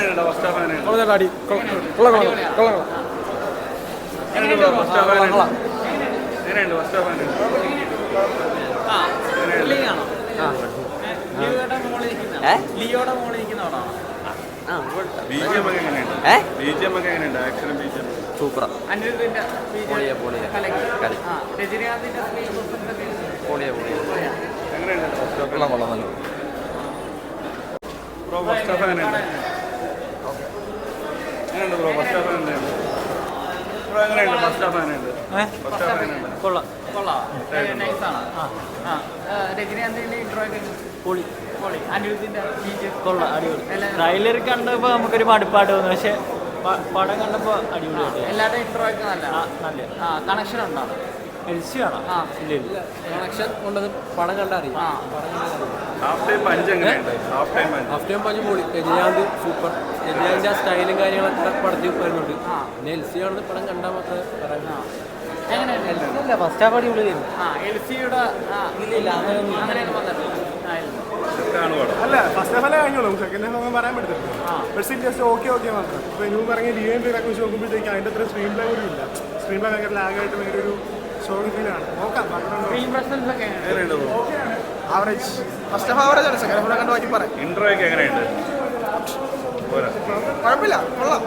എങ്ങനെയുണ്ട് first half? എങ്ങനെയുണ്ട് first half? എങ്ങനെയുണ്ട് ഫസ്റ്റ് ഹാഫ്? സൂപ്പർ ട്രailer കണ്ടപ്പോ നമുക്കൊരു മടുപ്പായിട്ട് തോന്നുന്നു. പക്ഷെ പടം കണ്ടപ്പോ അടിപൊളിയായിട്ട് എല്ലാവരുടെയും ഇൻട്രോ ഒക്കെ നല്ല കണക്ഷൻ ഉണ്ടോ? കണക്ഷൻ ഉള്ളത് പടം കണ്ടറിയാം. ഹാഫ് ടൈം പഞ്ച് പൊളി. രജനീകാന്ത് സൂപ്പർ. രജനീകാന്തിന്റെ ആ സ്റ്റൈലും കാര്യങ്ങളൊക്കെ പടത്തിൽ വരുന്നുണ്ട്. പിന്നെ എൽസി ആണെന്ന് പടം കണ്ടാൽ മാത്രമേ പറയാം. ഫസ്റ്റ് ഹാഫ് അടിപൊളിയായിരുന്നു. അല്ല ഫസ്റ്റ് ഹാഫ് കഴിഞ്ഞോളൂ. സെക്കൻഡ് ഹാഫ് ഒന്നും പറയാൻ പറ്റത്തില്ല. പക്ഷേ ജസ്റ്റ് ഓക്കെ മാത്രം. ഇപ്പോൾ ഇനി പറഞ്ഞ DMP വെച്ച് നോക്കുമ്പോഴത്തേക്ക് അതിൻ്റെ അത്ര സ്ക്രീൻ പ്ലേ കൂടി ഇല്ല. സ്ക്രീൻ പ്ലേ ഭയങ്കര ലാഗായിട്ട് ഭയങ്കര ഒരു ഷോക്ക് ഫീലാണ്. നോക്കാം. ആവറേജ് ഫസ്റ്റ് ഹാഫ് ആവറേജ് ആണ്. സെക്കൻഡ് ഹാഫ് കണ്ട് മാറ്റി പറയാം. ഇൻട്രോ ഒക്കെ എങ്ങനെയുണ്ട്? കുഴപ്പമില്ല, കൊള്ളാം.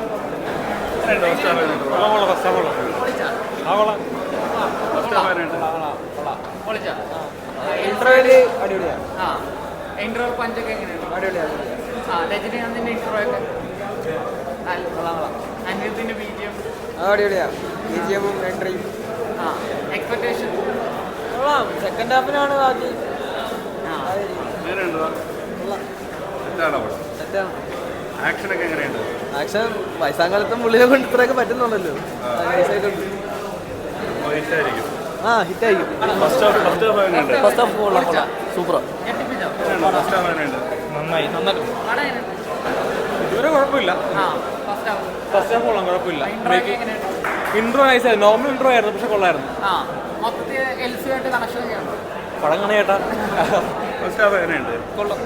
ഇൻട്രോ പഞ്ചൊക്കെ എങ്ങനെയാണ്? രജനീകാന്തിന്റെ ഇൻട്രോ ഒക്കെ അനിരുദ്ധിന്റെ BGM എൻട്രിയും എക്സ്പെക്ടേഷൻ സെക്കൻഡ് ഹാഫിനാണ് ആദ്യം. ആക്ഷനൊക്കെ എങ്ങനെയുണ്ട്? ആക്ഷൻ വയസ്സാങ്കാലത്തും പുള്ളിയെ കൊണ്ട് ഇത്രയൊക്കെ പറ്റുന്നുണ്ടല്ലോ. ഹിറ്റായിരിക്കും. ഫസ്റ്റ് ഹാഫ് കൊള്ളാം. സൂപ്പർ. നന്നായി. ഇതുവരെ കുഴപ്പമില്ല. ഫസ്റ്റ് ഹാഫ് കൊള്ളാം, കുഴപ്പമില്ല. ഇൻട്രോ നൈസായിരുന്നു. നോർമൽ ഇൻട്രോ ആയിരുന്നു, പക്ഷെ കൊള്ളായിരുന്നു. പടം കാണേട്ടാ. ഫസ്റ്റ് ഹാഫ് എങ്ങനെയുണ്ട്? കൊള്ളാം.